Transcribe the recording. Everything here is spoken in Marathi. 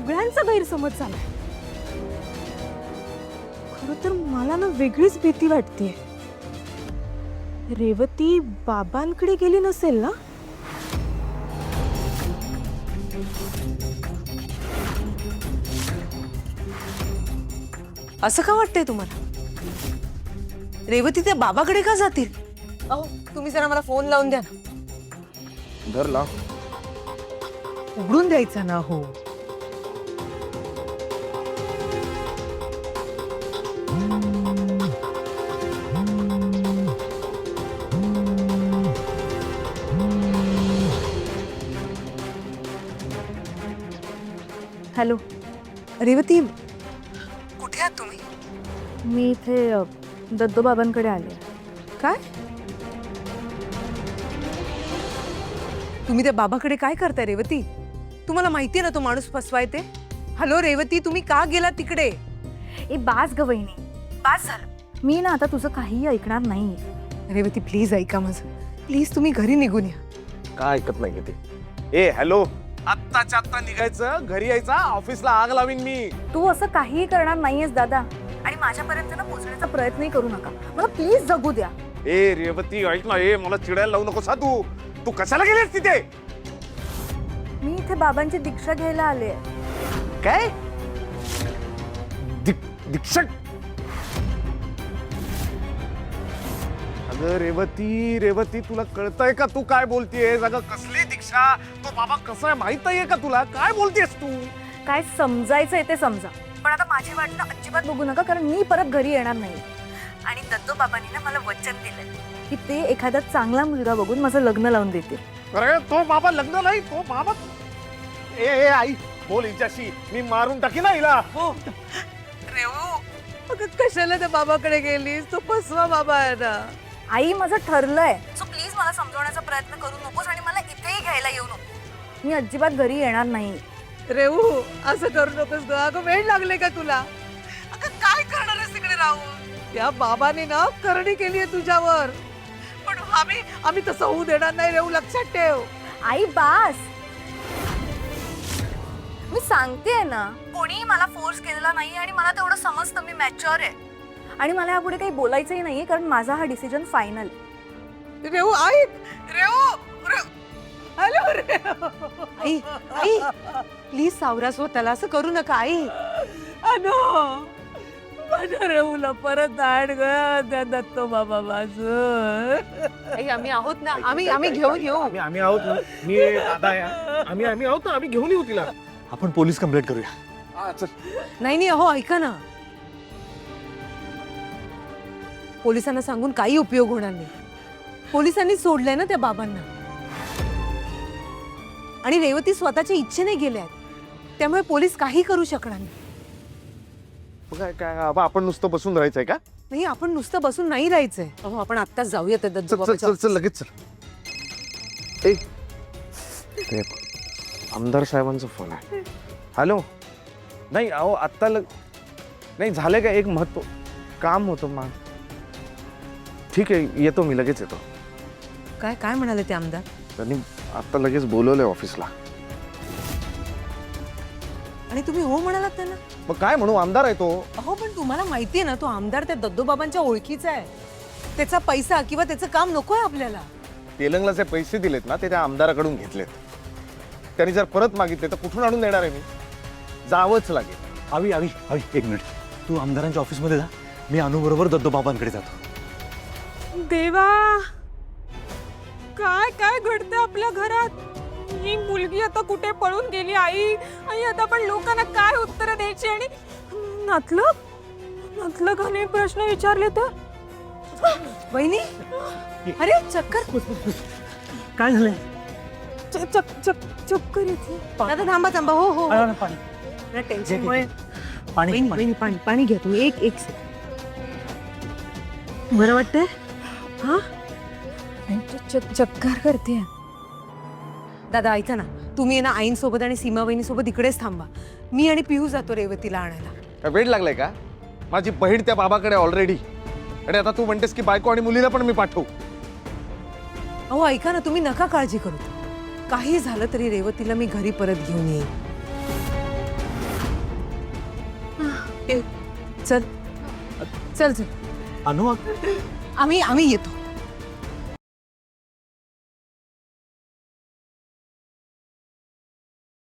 सगळ्यांचा गैरसमज झालाय। खरं तर मला ना वेगळीच भीती वाटतेय। रेवती बाबांकडे गेली नसेल ना? असं का वाटतंय तुम्हाला? रेवती त्या बाबाकडे का जातील? अहो तुम्ही जरा मला फोन लावून द्या ना। धर लाव। उघडून द्यायचा ना हो। हॅलो, रेवती कुठे आहात तुम्ही? मी इथे दत्तो बाबांकडे आले। काय? तुम्ही त्या बाबाकडे काय करताय रेवती? तुम्हाला माहिती ना तो माणूस फसवाय ते? हॅलो रेवती, तुम्ही का गेला तिकडे? ए बास ग वहिनी, बास झालं। मी ना आता तुझं काहीही ऐकणार नाही। रेवती प्लीज ऐका माझं, प्लीज तुम्ही घरी निघून या। का ऐकत नाही ते? ए हॅलो, आत्ताच्या आत्ता निघायचं, घरी यायचा, ऑफिसला आग लावीन मी। तू असं काहीही करणार नाहीयेस दादा, आणि माझ्यापर्यंत ना पोहोचण्याचा प्रयत्नही करू नका। मला प्लीज जगू द्या। ए रेवती ऐक ना, ए मला चिडायला लावू नकोस हा तू। तू कशाला गेलीस तिथे? मी इथे बाबांची दीक्षा घ्यायला आले। काय? दीक्षा? अगं रेवती, रेवती तुला कळतंय का तू काय बोलतेयस? अगं कसली दीक्षा? तो बाबा कसा आहे माहित नाहीये का तुला? काय बोलतेस तू? काय समजायचंय ते समजा, पण आता माझी वाट ना अजिबात बघू नका, कारण मी परत घरी येणार नाही। आणि दत्तो बाबांनी ना मला वचन दिलंय की ते एखादा चांगला मुलगा बघून माझं लग्न लावून देतील। अरे तो बाबा लग्न नाही, तो बाबा। ए आई बोल हिच्याशी, मी मारून टाकी ना हिला। हो रेवू, अगं कशाला त्या बाबाकडे गेलीस? तो फसवा बाबा आहे ना। आई माझं ठरलंय, सो प्लीज मला समजवण्याचा प्रयत्न करू नकोस आणि मला इथेही घ्यायला येऊ नको। मी अजिबात घरी येणार नाही। रेवू असं करू नकोस ग, अगं वेळ लागले का तुला? अगं काय करणार आहेस तिकडे राहून? त्या बाबाने ना करणी केली आहे तुझ्यावर, पण आम्ही तसं होऊ देणार नाही रेवू, लक्षात ठेव। आई बास, मी सांगतेय ना, कोणीही मला फोर्स केलेला नाही आणि मला तेवढं समजतं, मी मॅच्युअर आहे आणि मला यापुढे काही बोलायचंही नाहीये, कारण माझा हा डिसिजन फायनल। रेवू ऐक, रेवू हॅलो रेवू, आई आई प्लीज सावरा स्वतःला, असं करू नका आई। अनो माझ्या रेवूला परत आण ग, त्या दत्तो बाबा माझं। आई आम्ही आहोत ना, आम्ही घेऊन येऊ। आम्ही आहोत ना, मी दादा या, आम्ही आहोत ना, आम्ही घेऊन येऊ तिला। आपण पोलीस कंप्लेंट करूया। हा चल। नाही अहो ऐका ना, पोलिसांना सांगून काही उपयोग होणार नाही। पोलिसांनी सोडलंय ना त्या बाबांना, आणि रेवती स्वतःच्या इच्छेने गेल्यात, त्यामुळे पोलीस काही करू शकणार नाही। काय काय आबा, आपण नुसतं बसून राहायचंय का? नाही, आपण नुसतं बसून नाही राहायचंय। अहो आपण आत्ताच जाऊया त्या दत्तो चल चल बाबाच्या चल चल लगेच चल। ए ते आमदार साहेबांचा फोन आहे। हॅलो, नाही अहो आत्ता नाही झालं का, एक महत्व काम होतं मा। ठीक आहे येतो मी, लगेच येतो। काय काय म्हणाले ते आमदार? त्यांनी आता लगेच बोलवलंय ऑफिसला। आणि तुम्ही हो म्हणालात त्यांना? मग काय म्हणू, आमदार आहे तो। अहो पण तुम्हाला माहितीये ना, तो आमदार त्या दत्तो बाबांच्या ओळखीचा आहे। त्याचा पैसा किंवा त्याचं काम नकोय आपल्याला। तेलंगला जे पैसे दिलेत ना, ते त्या आमदाराकडून घेतलेत। त्यांनी जर परत मागितले तर कुठून आणून देणार आहे मी? जावंच लागेल। आवी आवी आवी एक मिनिट, तू आमदारांच्या ऑफिसमध्ये जा, मी अनु बरोबर दत्तो बाबांकडे जातो। देवा, काय काय घडतं आपल्या घरात? ही मुलगी आता कुठे पळून गेली? आई आता पण लोकांना काय उत्तर द्यायची? आणि नतलगाने प्रश्न विचारले तर? वहिनी, अरे चक्कर, काय झालंय? चक्कर येते। आता थांबा थांबा, हो हो पाणी टेन्शनमुळे। पाणी वहिनी पाणी पाणी घ्या तुम्ही, एक बरं वाटतंय? हा चक्कर करते। दादा ऐका ना, तुम्ही ना आईंसोबत आणि सीमा वहिनीसोबत इकडेच थांबा, मी आणि पिहू जातो रेवतीला आणायला। काय वेळ लागलाय का? माझी बहीण त्या बाबाकडे ऑलरेडी, आणि आता तू म्हणतेस की बायको आणि मुलीला पण मी पाठवू? अहो ऐका ना, तुम्ही नका काळजी करू, काही झालं तरी रेवतीला मी घरी परत घेऊन येईन। चल चल चल अनु आम्ही येतो.